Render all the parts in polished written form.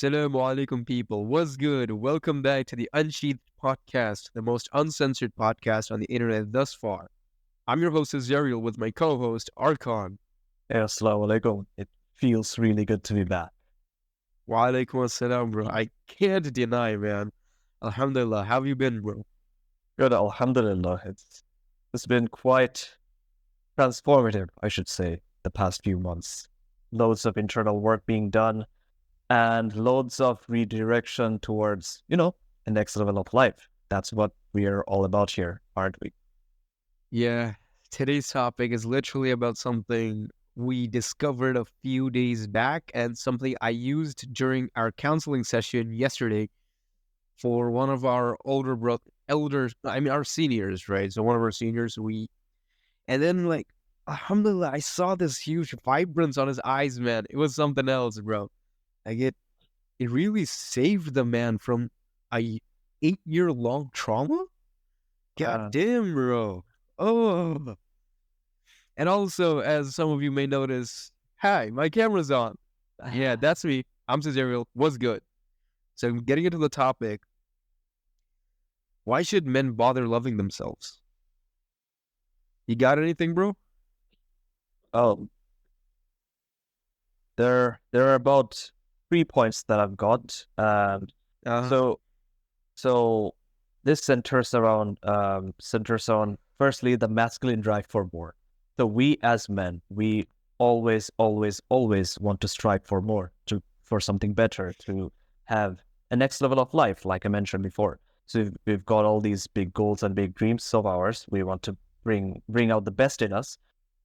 Assalamu alaikum, people. What's good? Welcome back to the Unsheathed Podcast, the most uncensored podcast on the internet thus far. I'm your host, Azariel, with my co-host, Arkan. Hey, assalamu alaikum. It feels really good to be back. Wa alaikum assalam, bro. I can't deny, man. Alhamdulillah. How have you been, bro? Good, alhamdulillah. It's been quite transformative, I should say, the past few months. Loads of internal work being done and loads of redirection towards, the next level of life. That's what we are all about here, aren't we? Yeah, today's topic is literally about something we discovered a few days back and something I used during our counseling session yesterday for one of our our seniors, right? So one of our seniors, and then alhamdulillah, I saw this huge vibrance on his eyes, man. It was something else, bro. Like it really saved the man from a 8-year-long trauma. God damn, bro. Oh. And also, as some of you may notice, hi, my camera's on. Yeah, that's me. I'm Cesariel. What's good? So getting into the topic, why should men bother loving themselves? You got anything, bro? Oh, there are about 3 points that I've got. So this centers on firstly the masculine drive for more. So we as men, we always want to strive for more, for something better, to have a next level of life, like I mentioned before. So we've got all these big goals and big dreams of ours. We want to bring out the best in us.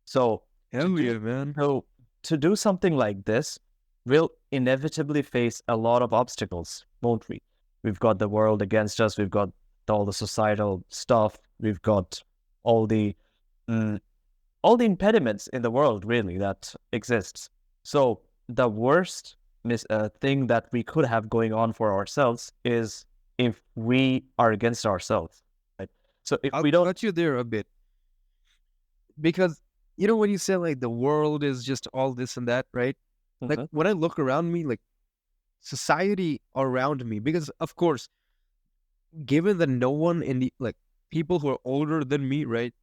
So hell yeah, man. So to do something like this, we'll inevitably face a lot of obstacles, won't we? We've got the world against us. We've got all the societal stuff. We've got all the impediments in the world, really, that exists. So the worst thing that we could have going on for ourselves is if we are against ourselves, right? So if we don't, I'll cut you there a bit, because when you say like the world is just all this and that, right? Like when I look around me, like society around me, because of course, given that no one in the people who are older than me, right?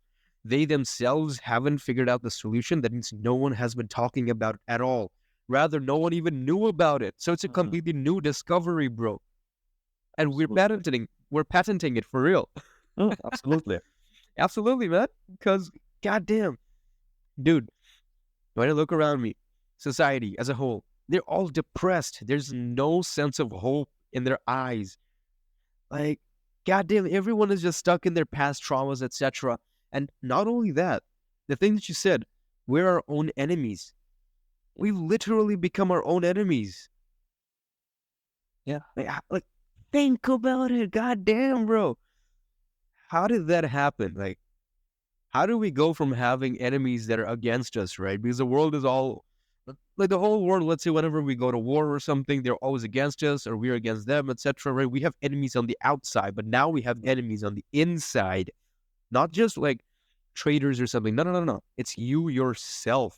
They themselves haven't figured out the solution. That means no one has been talking about it at all. Rather, no one even knew about it. So it's a completely new discovery, bro. And we're patenting it for real. Absolutely. Absolutely, man. Because, goddamn, dude, when I look around me, society as a whole, they're all depressed. There's no sense of hope in their eyes. Like, goddamn, everyone is just stuck in their past traumas, etc. And not only that, the thing that you said, we're our own enemies. We literally become our own enemies. Yeah. Like, think about it. Goddamn, bro. How did that happen? Like, how do we go from having enemies that are against us, right? Because the world is all, like the whole world, let's say whenever we go to war or something, they're always against us or we're against them, etc., right? We have enemies on the outside, but now we have enemies on the inside. Not just like traitors or something. No. It's you yourself.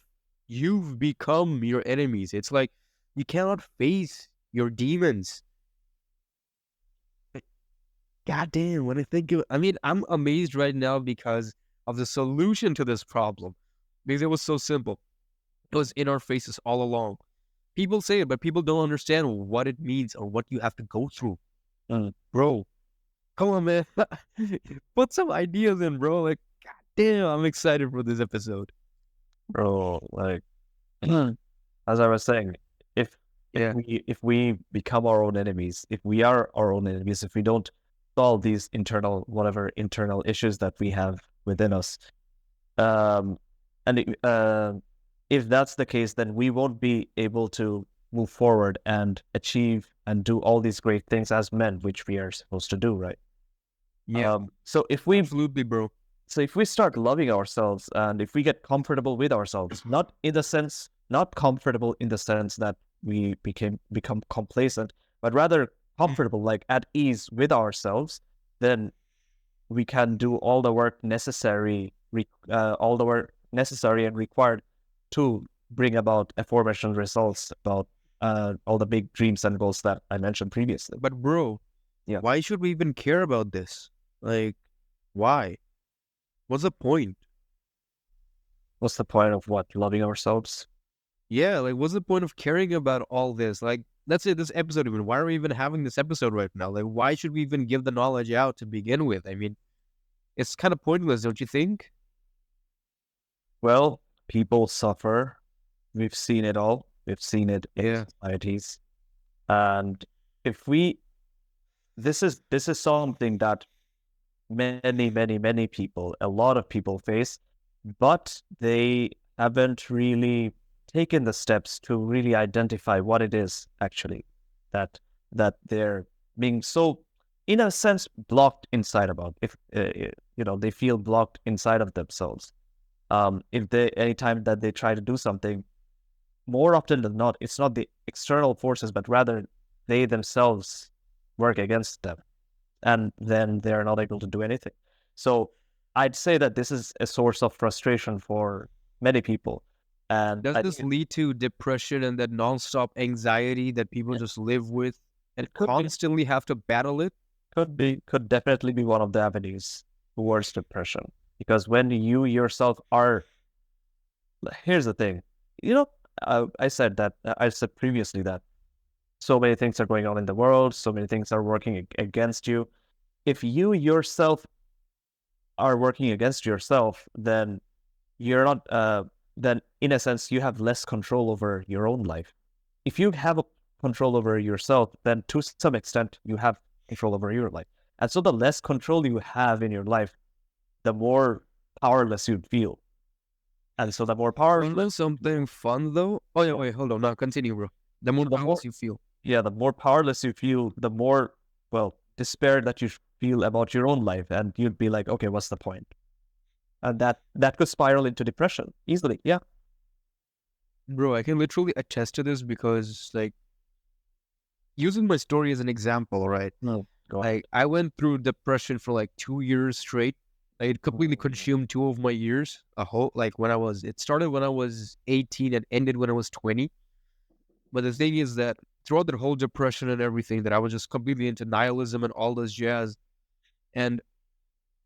You've become your enemies. It's like you cannot face your demons. God damn, when I think of it, I'm amazed right now because of the solution to this problem. Because it was so simple. It was in our faces all along. People say it, but people don't understand what it means or what you have to go through. Bro, come on, man. Put some ideas in, bro. Like, god damn, I'm excited for this episode. Bro, like, as I was saying, if we become our own enemies, if we are our own enemies, if we don't solve these internal issues that we have within us, if that's the case, then we won't be able to move forward and achieve and do all these great things as men, which we are supposed to do, right? Yeah. Absolutely, bro. So if we start loving ourselves and if we get comfortable with ourselves, not comfortable in the sense that we become complacent, but rather comfortable, like at ease with ourselves, then we can do all the work necessary and required to bring about aforementioned results, about all the big dreams and goals that I mentioned previously. But bro, Yeah. why should we even care about this? Like, why? What's the point? What's the point of what? Loving ourselves? Yeah, like, what's the point of caring about all this? Like, let's say this episode even. Why are we even having this episode right now? Like, why should we even give the knowledge out to begin with? I mean, it's kind of pointless, don't you think? Well, people suffer. We've seen it all. We've seen it in Yeah. societies. And if we, this is something that many people, a lot of people face, but they haven't really taken the steps to really identify what it is actually that they're being so, in a sense, blocked inside about. If they feel blocked inside of themselves. If they, anytime that they try to do something, more often than not, it's not the external forces, but rather they themselves work against them, and then they're not able to do anything. So I'd say that this is a source of frustration for many people. And Does I this think lead to depression and that nonstop anxiety that people it just live with and could be, constantly have to battle it? could definitely be one of the avenues towards depression. Because when you yourself are, here's the thing, I said previously that so many things are going on in the world, so many things are working against you. If you yourself are working against yourself, then you're not, then in a sense, you have less control over your own life. If you have a control over yourself, then to some extent, you have control over your life. And so the less control you have in your life, the more powerless you'd feel. And so the more You know powerless, something fun though? Oh yeah, wait, hold on. Now continue, bro. The more so the more, powerless you feel. the more powerless you feel, the more, well, despair that you feel about your own life. And you'd be like, okay, what's the point? And that could spiral into depression easily. Yeah. Bro, I can literally attest to this because, like, using my story as an example, right? No, go ahead. Like, I went through depression for like 2 years straight. Like, it completely consumed 2 of my years. It started when I was 18 and ended when I was 20. But the thing is that throughout that whole depression and everything, that I was just completely into nihilism and all this jazz. And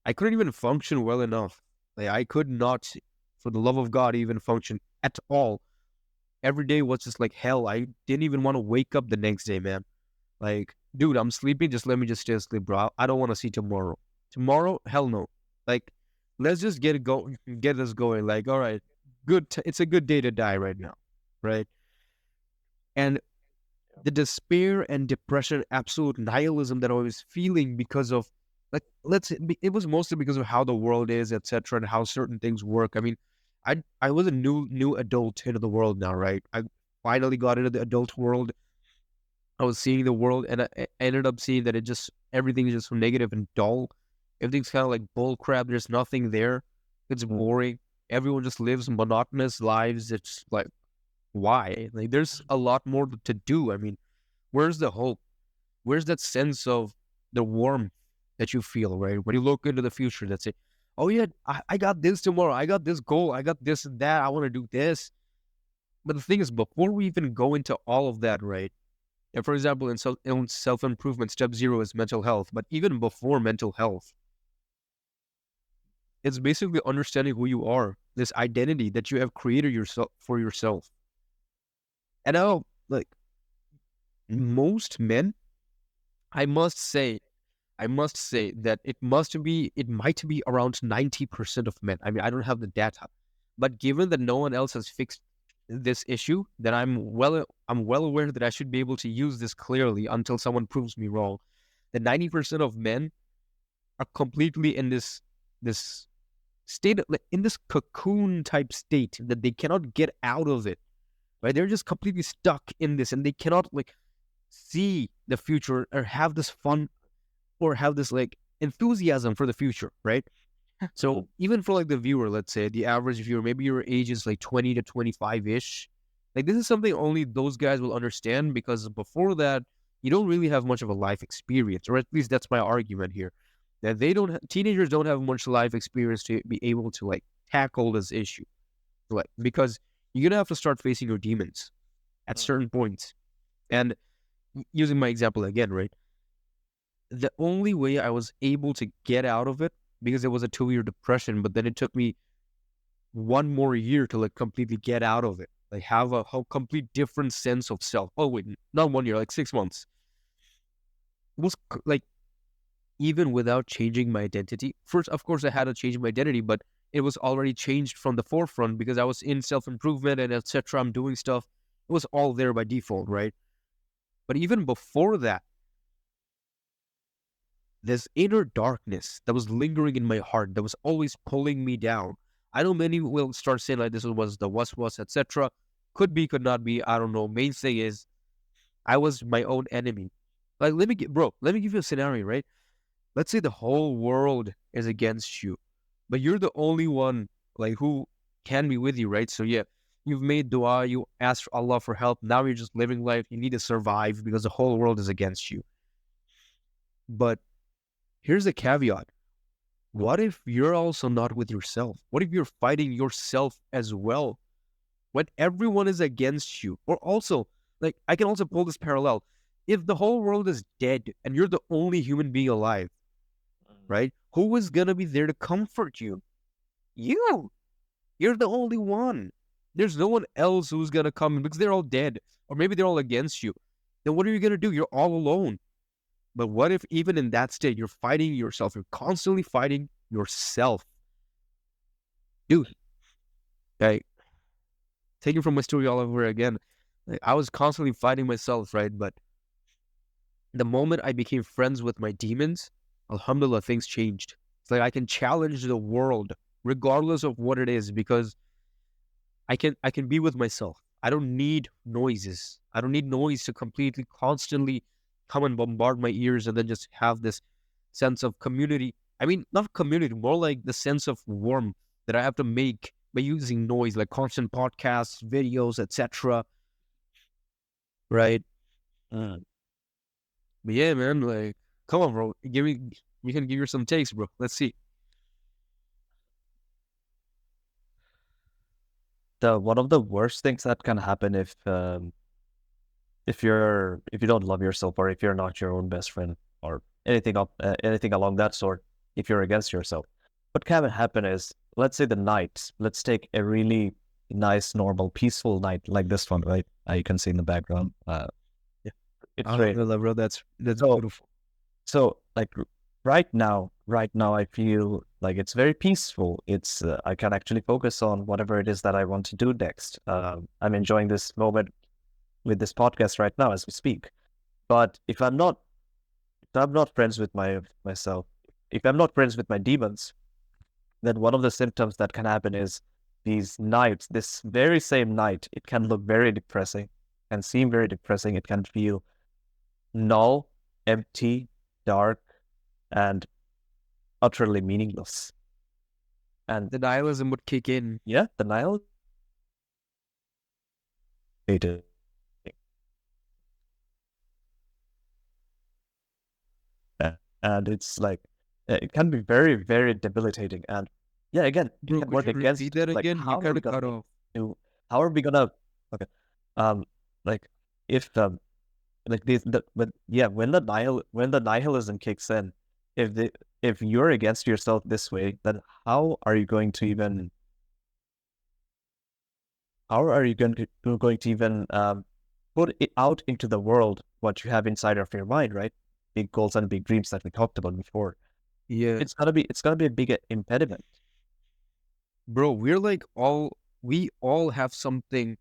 I couldn't even function well enough. Like, I could not, for the love of God, even function at all. Every day was just like hell. I didn't even want to wake up the next day, man. Like, dude, I'm sleeping. Just let me just stay asleep, bro. I don't want to see tomorrow. Tomorrow, hell no. Like, let's just get us going. Like, all right, it's a good day to die right now, right? And the despair and depression, absolute nihilism that I was feeling because of, like, it was mostly because of how the world is, etc., and how certain things work. I mean, I was a new adult into the world now, right? I finally got into the adult world. I was seeing the world, and I ended up seeing that everything is just so negative and dull. Everything's kind of like bull crap. There's nothing there. It's boring. Everyone just lives monotonous lives. It's like, why? Like, there's a lot more to do. I mean, where's the hope? Where's that sense of the warmth that you feel, right? When you look into the future, that say, oh yeah, I got this tomorrow. I got this goal. I got this and that. I want to do this. But the thing is, before we even go into all of that, right? And for example, in self-improvement, step 0 is mental health. But even before mental health, it's basically understanding who you are, this identity that you have created for yourself. And now, like, most men, I must say, that it might be around 90% of men. I mean, I don't have the data, but given that no one else has fixed this issue, then I'm well aware that I should be able to use this clearly until someone proves me wrong. That 90% of men are completely in this state, in this cocoon type state that they cannot get out of it. Right? They're just completely stuck in this, and they cannot, like, see the future or have this fun or have this, like, enthusiasm for the future, right? So even for, like, the viewer, let's say the average viewer, maybe your age is like 20 to 25-ish. Like, this is something only those guys will understand, because before that, you don't really have much of a life experience, or at least that's my argument here. That teenagers don't have much life experience to be able to, like, tackle this issue. Like, because you're gonna have to start facing your demons at certain points. And using my example again, right? The only way I was able to get out of it, because it was a 2-year depression, but then it took me one more year to like completely get out of it, like have a whole complete different sense of self. Oh wait, not 1 year, like 6 months. It was like, even without changing my identity. First, of course, I had to change my identity, but it was already changed from the forefront because I was in self-improvement and etc. I'm doing stuff. It was all there by default, right? But even before that, this inner darkness that was lingering in my heart, that was always pulling me down. I know many will start saying like this was the was, etc. Could be, could not be. I don't know. Main thing is I was my own enemy. Like, let me give you a scenario, right? Let's say the whole world is against you, but you're the only one like who can be with you, right? So yeah, you've made dua, you asked Allah for help. Now you're just living life. You need to survive because the whole world is against you. But here's a caveat. What if you're also not with yourself? What if you're fighting yourself as well? When everyone is against you? Or also, like, I can also pull this parallel. If the whole world is dead and you're the only human being alive, right? Who is going to be there to comfort you? You. You're the only one. There's no one else who's going to come because they're all dead. Or maybe they're all against you. Then what are you going to do? You're all alone. But what if even in that state, you're fighting yourself? You're constantly fighting yourself. Dude, like, taking from my story all over again, like, I was constantly fighting myself, right? But the moment I became friends with my demons, alhamdulillah, things changed. It's like I can challenge the world regardless of what it is because I can be with myself. I don't need noises. I don't need noise to completely constantly come and bombard my ears and then just have this sense of community. I mean, not community, more like the sense of warmth that I have to make by using noise, like constant podcasts, videos, etc. Right? Mm. But yeah, man, like, come on, bro. You can give her some takes, bro. Let's see. The one of the worst things that can happen if you don't love yourself, or if you're not your own best friend, or anything along that sort, if you're against yourself, what can happen is, let's say the night, let's take a really nice, normal, peaceful night like this one, right? You can see in the background. Yeah. It's right. Alhamdulillah, bro. That's So beautiful. so like right now, I feel like it's very peaceful. It's I can actually focus on whatever it is that I want to do next. I'm enjoying this moment with this podcast right now as we speak. But if I'm not friends with myself, if I'm not friends with my demons, then one of the symptoms that can happen is these nights, this very same night, it can look very depressing, can seem very depressing. It can feel null, empty, dark, and utterly meaningless. And The nihilism would kick in. yeah, the Nile. And it's like it can be very, very debilitating. And yeah, again, it Bro, can could work you repeat against, that like, again? You kind of cut off. do how are we gonna okay um like if like the but yeah, when the nihilism kicks in, if the if you're against yourself this way, then how are you going to even put it out into the world what you have inside of your mind, right? Big goals and big dreams that we talked about before. Yeah. It's gonna be a big impediment. Bro, we all have something.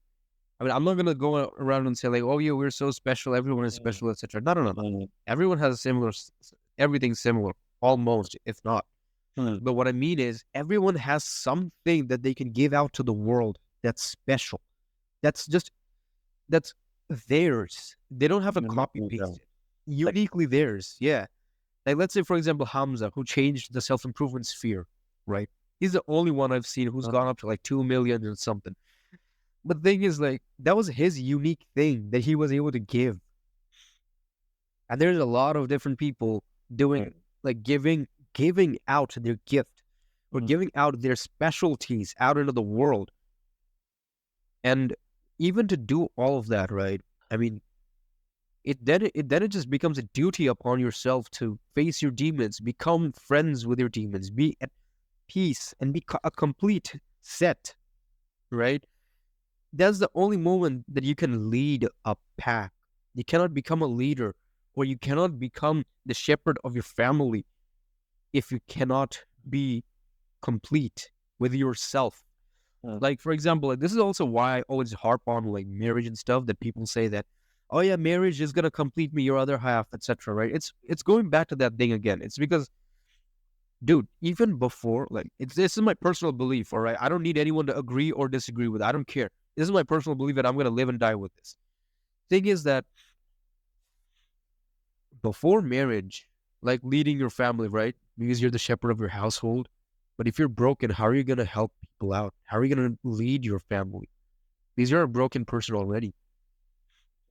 I mean, I'm not gonna go around and say like, "Oh, yeah, we're so special. Everyone is Mm, special, etc." No, no, no, no. mm, Everyone has a similar, everything similar, almost, if not. mm, But what I mean is, everyone has something that they can give out to the world that's special. That's just that's theirs. They don't have to copy uniquely paste them. it. Like, Uniquely theirs. Yeah. Like, let's say, for example, Hamza, who changed the self improvement sphere, right? He's the only one I've seen who's gone mm, up to like 2 million and something. But the thing is, like, that was his unique thing that he was able to give. And there's a lot of different people doing, mm, like, giving out their gift or mm, giving out their specialties out into the world. And even to do all of that, right? I mean, it just becomes a duty upon yourself to face your demons, become friends with your demons, be at peace, and be a complete set, right? That's the only moment that you can lead a pack. You cannot become a leader, or you cannot become the shepherd of your family if you cannot be complete with yourself. Mm. Like, for example, like, this is also why I always harp on like marriage and stuff, that people say that, oh yeah, marriage is gonna complete me, your other half, etc. Right? It's going back to that thing again. It's because, dude, even before, like, this is my personal belief, all right? I don't need anyone to agree or disagree with it. I don't care. This is my personal belief that I'm gonna live and die with this. Thing is that before marriage, like leading your family, right? Because you're the shepherd of your household. But if you're broken, how are you gonna help people out? How are you gonna lead your family? Because you're a broken person already.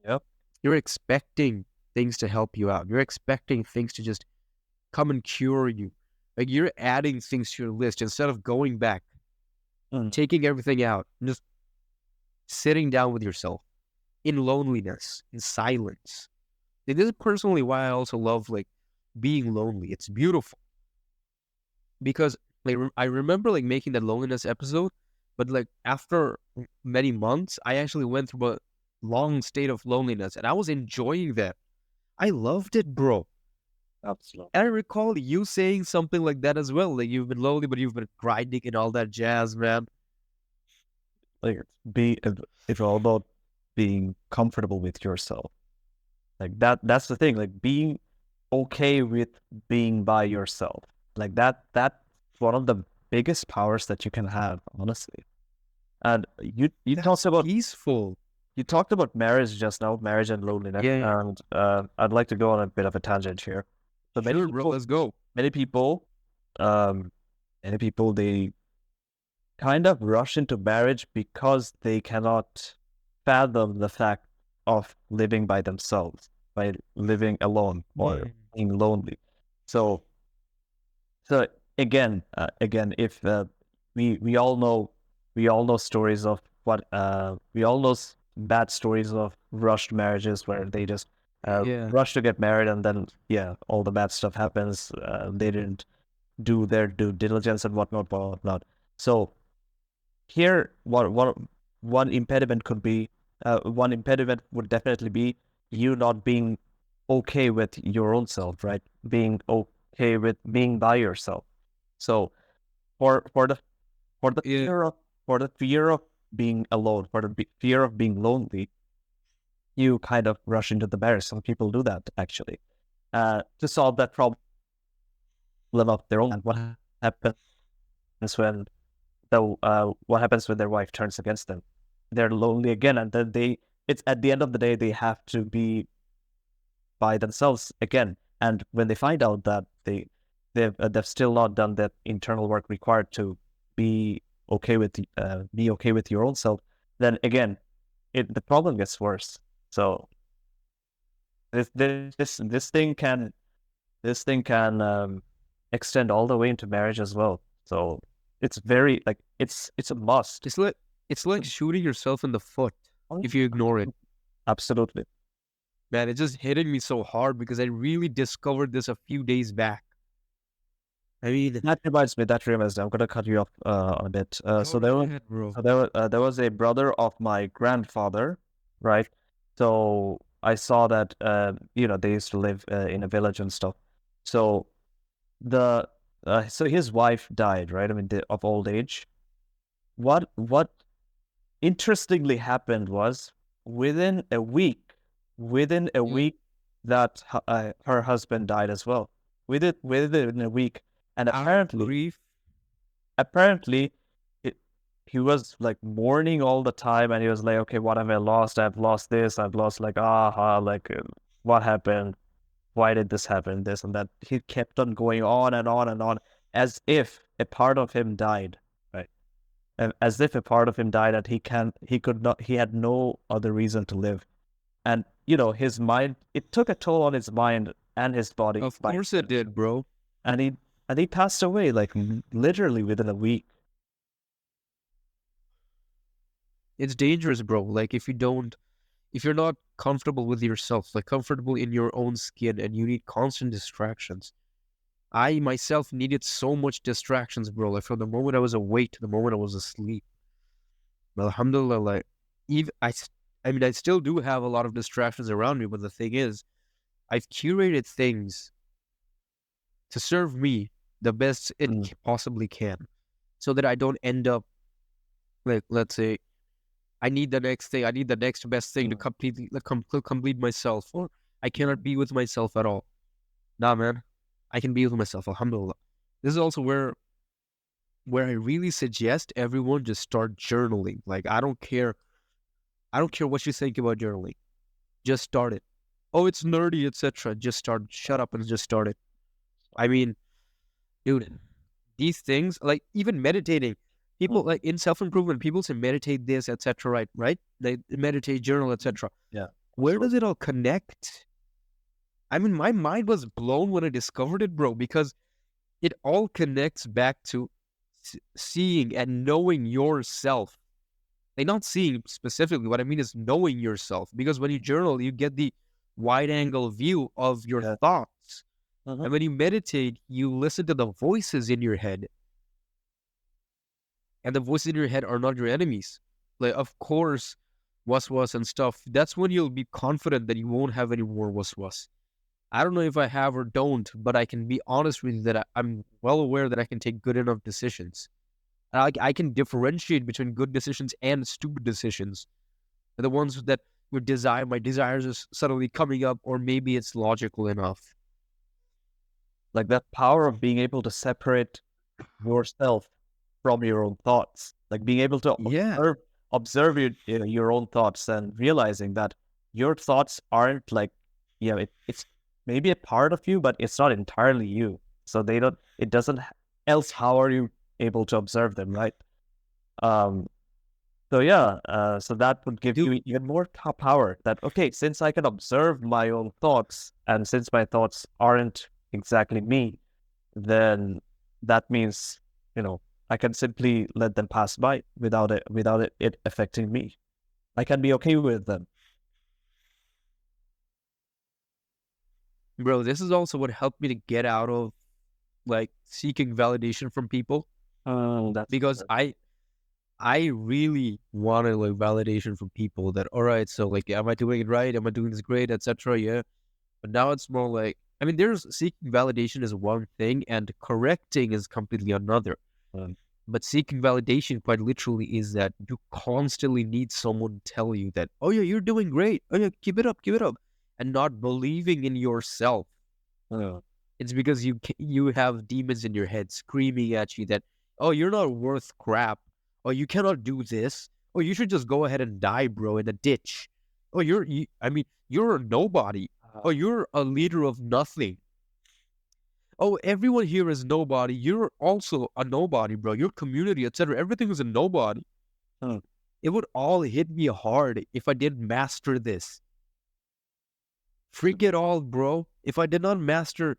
Yep. You're expecting things to help you out. You're expecting things to just come and cure you. Like, you're adding things to your list instead of going back, Mm. taking everything out, and just sitting down with yourself in loneliness, in silence. And this is personally why I also love like being lonely. It's beautiful because like I remember like making that loneliness episode, but like after many months, I actually went through a long state of loneliness, and I was enjoying that. I loved it, bro. Absolutely. And I recall you saying something like that as well. Like, you've been lonely, but you've been grinding and all that jazz, man. Like it's all about being comfortable with yourself. Like that's the thing. Like being okay with being by yourself. Like that's one of the biggest powers that you can have, honestly. And That's peaceful. you talked about marriage just now, marriage and loneliness, Yeah, and I'd like to go on a bit of a tangent here. So sure, bro. Let's go. many people, um, many people, they kind of rush into marriage because they cannot fathom the fact of living by themselves, by living alone or Yeah. being lonely. So, so again, if we all know, we all know stories of what we all know bad stories of rushed marriages where they just Yeah. rush to get married, and then yeah, all the bad stuff happens. They didn't do their due diligence and whatnot. So here, one impediment could be, one impediment would definitely be you not being okay with your own self, right? Being okay with being by yourself. So for the for the Yeah. fear of for the fear of being alone, for the fear of being lonely, you kind of rush into the marriage. Some people do that actually, to solve that problem of their own. And happens when what happens when their wife turns against them? They're lonely again, and then it's at the end of the day, they have to be by themselves again. And when they find out that they've still not done that internal work required to be be okay with your own self, then again, the problem gets worse. So this thing can extend all the way into marriage as well. So it's very like it's a must. It's like shooting yourself in the foot if you ignore it. Absolutely. Man, it's just hitting me so hard because I really discovered this a few days back. I mean, That reminds me. I'm gonna cut you off a bit. go ahead, bro. There was a brother of my grandfather, right? So I saw that they used to live in a village and stuff. So the so his wife died, right? I mean, of old age. What interestingly happened was within a week, within a Yeah. week that her husband died as well. Within a week, and Out of grief. apparently it, he was like mourning all the time, and he was like, okay, what have I lost? I've lost this, I've lost like like what happened, why did this happen, this and that. He kept on going on and on and on, as if a part of him died, right? And as if a part of him died, and he could not, he had no other reason to live. And his mind, it took a toll on his mind and his body, Of course it did, bro. and he passed away like literally within a week. It's dangerous, bro. Like, if you don't if you're not comfortable with yourself, like comfortable in your own skin, and you need constant distractions. I myself needed so much distractions, bro. Like from the moment I was awake to the moment I was asleep. But alhamdulillah, like even I mean, I still do have a lot of distractions around me. But the thing is, I've curated things to serve me the best it Mm. possibly can, so that I don't end up like, let's say, I need the next thing, I need the next best thing to Mm. completely complete myself, or I cannot be with myself at all. Nah, man, I can be with myself. Alhamdulillah. This is also where I really suggest everyone just start journaling. Like I don't care what you think about journaling. Just start it. Oh, it's nerdy, etc. Just start. Shut up and just start it. I mean, dude, these things, like even meditating, people Mm. like in self-improvement, people say meditate this, etc. Right? They meditate, journal, etc. Yeah, Where does absolutely. it all connect? I mean, my mind was blown when I discovered it, bro, because it all connects back to seeing and knowing yourself. Like not seeing specifically, what I mean is knowing yourself. Because when you journal, you get the wide angle view of your Yeah. thoughts. Mhm. And when you meditate, you listen to the voices in your head. And the voices in your head are not your enemies. Like, of course, waswas and stuff. That's when you'll be confident that you won't have any more waswas. I don't know if I have or don't, but I can be honest with you that I'm well aware that I can take good enough decisions. I can differentiate between good decisions and stupid decisions. The ones that my desires are suddenly coming up, or maybe it's logical enough. Like that power of being able to separate yourself from your own thoughts, like being able to Yeah, observe your own thoughts and realizing that your thoughts aren't like, it's maybe a part of you, but it's not entirely you. So it doesn't, else how are you able to observe them, right? Um, so yeah, so that would give dude. you even more power that, okay, since I can observe my own thoughts and since my thoughts aren't exactly me, then that means, you know, I can simply let them pass by without it affecting me. I can be okay with them. Bro, this is also what helped me to get out of like seeking validation from people, Oh, that's because I really wanted like validation from people that, all right, so like, am I doing it right? Am I doing this great, etc. Yeah. But now it's more like, I mean, there's seeking validation is one thing and correcting is completely another. um, But seeking validation quite literally is that you constantly need someone to tell you that, oh yeah, you're doing great. Oh yeah, keep it up. And not believing in yourself. uh, It's because you have demons in your head screaming at you that, oh, you're not worth crap. Oh, you cannot do this. Oh, you should just go ahead and die, bro, in a ditch. Oh, I mean, you're a nobody. Oh, you're a leader of nothing. Oh, everyone here is nobody. You're also a nobody, bro. Your community, etc. Everything is a nobody. uh, It would all hit me hard if I didn't master this. Freak it all, bro. If I did not master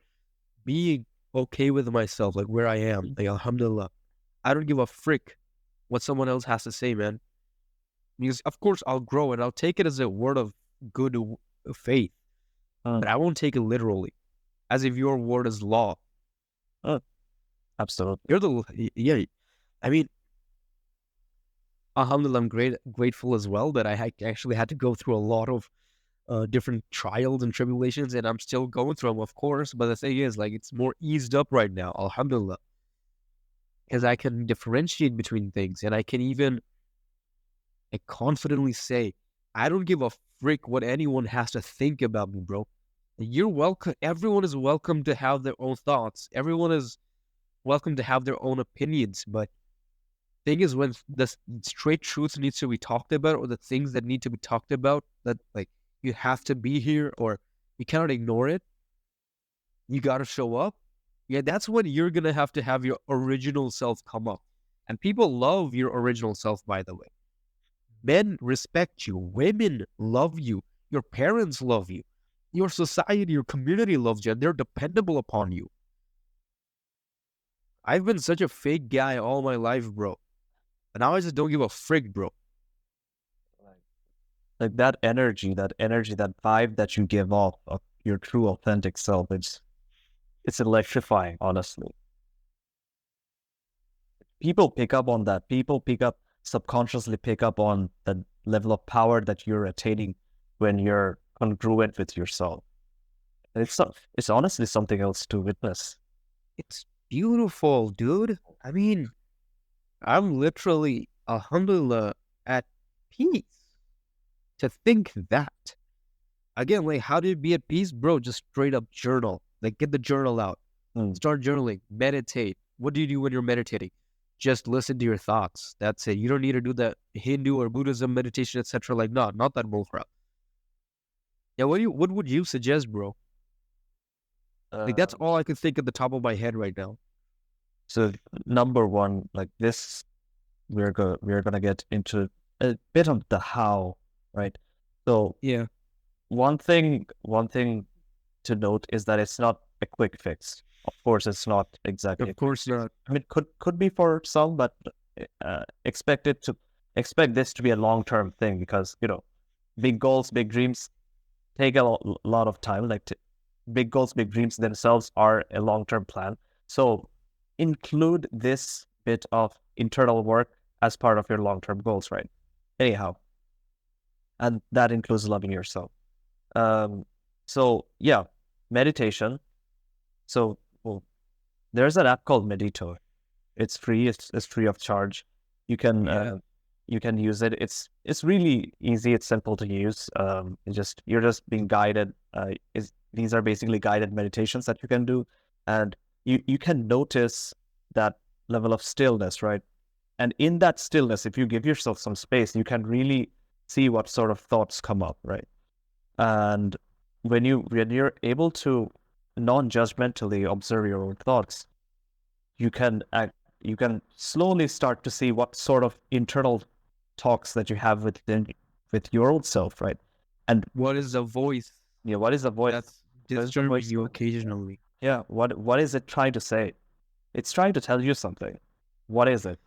being okay with myself, like where I am, like alhamdulillah, I don't give a frick what someone else has to say, man. Because of course I'll grow and I'll take it as a word of good faith, uh, but I won't take it literally, as if your word is law. uh, absolutely. You're yeah. I mean, alhamdulillah, I'm grateful as well that I actually had to go through a lot of different trials and tribulations, and I'm still going through them, of course. But the thing is, like, it's more eased up right now, alhamdulillah, because I can differentiate between things, and I can even confidently say, I don't give a frick what anyone has to think about me, bro. You're welcome. Everyone is welcome to have their own thoughts. Everyone is welcome to have their own opinions. But thing is, when the straight truth needs to be talked about, or the things that need to be talked about, that like you have to be here, or you cannot ignore it. You got to show up. Yeah, that's when you're gonna have to have your original self come up, and people love your original self. By the way, men respect you, women love you, your parents love you, your society, your community loves you, and they're dependable upon you. I've been such a fake guy all my life, bro. And now I just don't give a frick, bro. Like that energy, that vibe that you give off of your true authentic self, it's electrifying, honestly. People pick up on that. People subconsciously pick up on the level of power that you're attaining when you're congruent with yourself. And it's honestly something else to witness. It's beautiful, dude. I mean, I'm literally, alhamdulillah, at peace to think that. Again, like, how do you be at peace? Bro, just straight up journal. Like, get the journal out. Start journaling. Meditate. What do you do when you're meditating? Just listen to your thoughts. That's it. You don't need to do the Hindu or Buddhism meditation, etc. Like, no, not that bullcrap. Yeah, what would you suggest, bro? Like, that's all I could think at the top of my head right now. So number one, like this, we're gonna get into a bit of the how, right? So Yeah, one thing to note is that it's not a quick fix. Of course, it's not exactly. of course not. I mean, could be for some, but expect this to be a long-term thing, because big goals, big dreams take a lot of time. Like big goals, big dreams themselves are a long-term plan. So include this bit of internal work as part of your long-term goals, right? Anyhow, and that includes loving yourself. So yeah, meditation. So there's an app called Medito. It's free. It's free of charge. You can use it. It's really easy. It's simple to use. You're just being guided. These are basically guided meditations that you can do, and you can notice that level of stillness, right? And in that stillness, if you give yourself some space, you can really see what sort of thoughts come up, right? And when you're able to non-judgmentally observe your own thoughts, you can slowly start to see what sort of internal talks that you have with your own self, right? And what is the voice? Yeah, what is the voice? That's disturbing you occasionally. Yeah, what is it trying to say? It's trying to tell you something. What is it?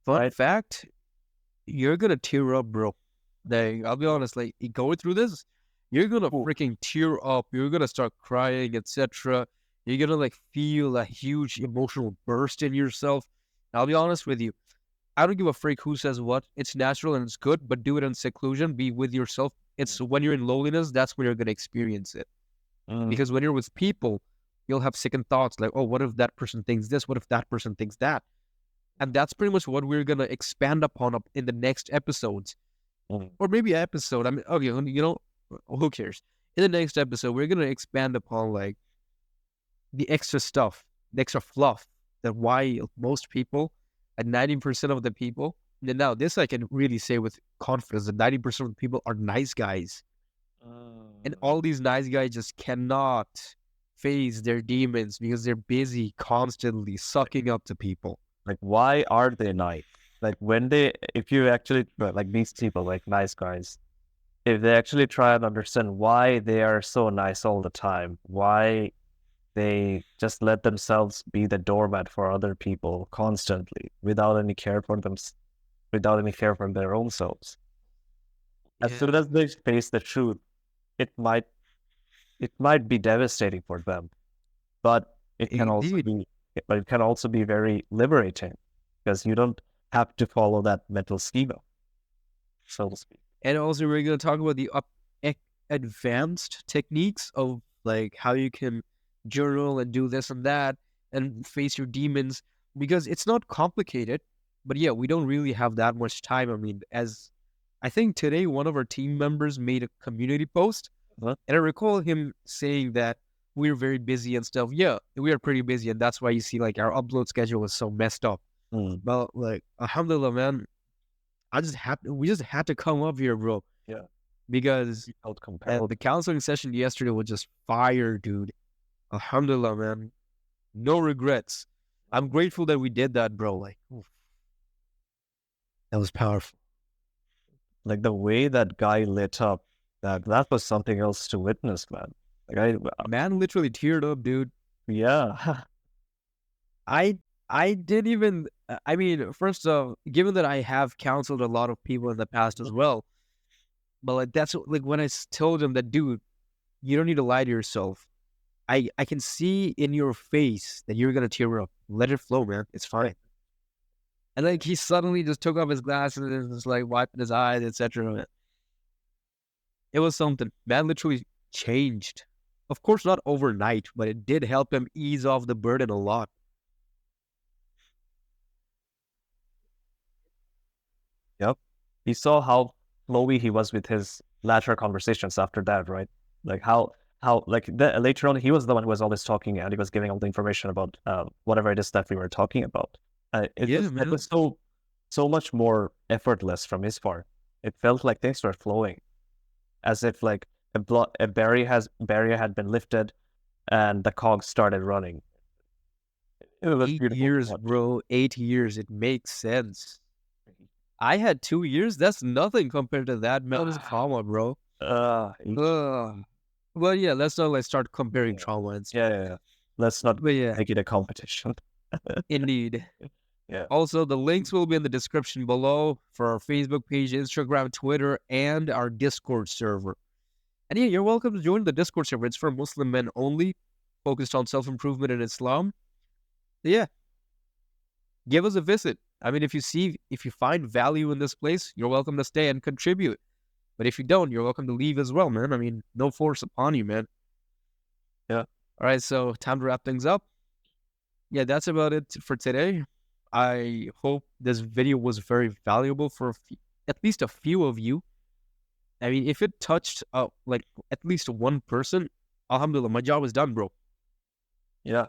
Fun fact, you're gonna tear up, bro. Like, I'll be honest, like, going through this, you're gonna freaking tear up. You're gonna start crying, etc. You're gonna like feel a huge emotional burst in yourself. I'll be honest with you. I don't give a freak who says what. It's natural and it's good, but do it in seclusion. Be with yourself. It's when you're in loneliness, that's when you're gonna experience it. Because when you're with people, you'll have second thoughts like, oh, what if that person thinks this? What if that person thinks that? And that's pretty much what we're gonna expand upon in the next episodes, or maybe episode. I mean, okay, who cares? In the next episode, we're gonna expand upon like the extra stuff, the extra fluff, that why most people, at 90% of the people, and now this I can really say with confidence, that 90% of the people are nice guys. And all these nice guys just cannot face their demons because they're busy constantly sucking up to people. Like, why are they nice? Like, if you actually, like these people, like nice guys, if they actually try and understand why they are so nice all the time, why they just let themselves be the doormat for other people constantly without any care for them, without any care for their own selves. As soon as they face the truth, it might be devastating for them, but it can also be very liberating, because you don't have to follow that mental schema, so to speak. And also, we're going to talk about the advanced techniques of like how you can journal and do this and that and face your demons, because it's not complicated. But yeah, we don't really have that much time. I mean, as I think today, one of our team members made a community post, and I recall him saying that we're very busy and stuff. Yeah, we are pretty busy, and that's why you see like our upload schedule is so messed up. But like, alhamdulillah, man, we just had to come up here, bro. Yeah, because the counseling session yesterday was just fire, dude. Alhamdulillah, man. No regrets. I'm grateful that we did that, bro. Like, oof. That was powerful. Like the way that guy lit up, that was something else to witness, man. Like man literally teared up, dude. Yeah. I didn't even, I mean, first off, given that I have counseled a lot of people in the past as well, But like that's like when told him that, dude, you don't need to lie to yourself. I can see in your face that you're gonna tear up. Let it flow, man. It's fine. And like he suddenly just took off his glasses and was like wiping his eyes, etc. It was something. Man literally changed. Of course, not overnight, but it did help him ease off the burden a lot. Yep. He saw how flowy he was with his latter conversations after that, right? Like later on he was the one who was always talking and he was giving all the information about whatever it is that we were talking about. It was so much more effortless from his part. It felt like things were flowing, as if like a barrier had been lifted, and the cogs started running. It was 8 years, bro. 8 years. It makes sense. I had 2 years. That's nothing compared to that. Man, was trauma, bro. Well, yeah. Let's not start comparing trauma and stuff. Yeah. Let's not make it a competition. Indeed. Yeah. Also, the links will be in the description below for our Facebook page, Instagram, Twitter, and our Discord server. And yeah, you're welcome to join the Discord server. It's for Muslim men only, focused on self-improvement in Islam. Yeah. Give us a visit. I mean, if you find value in this place, you're welcome to stay and contribute. But if you don't, you're welcome to leave as well, man. I mean, no force upon you, man. Yeah. All right, so time to wrap things up. Yeah, that's about it for today. I hope this video was very valuable for at least a few of you. I mean, if it touched like at least one person, alhamdulillah, my job is done, bro. Yeah.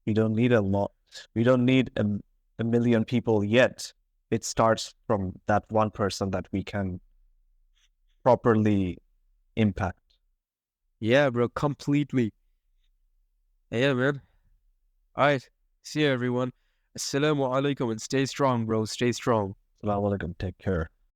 We don't need a lot. We don't need a million people yet. It starts from that one person that we can properly impact. Yeah, bro, completely. Yeah, man. All right. See you, everyone. Assalamu alaikum, and stay strong, bro. Stay strong. Assalamu alaikum. Take care.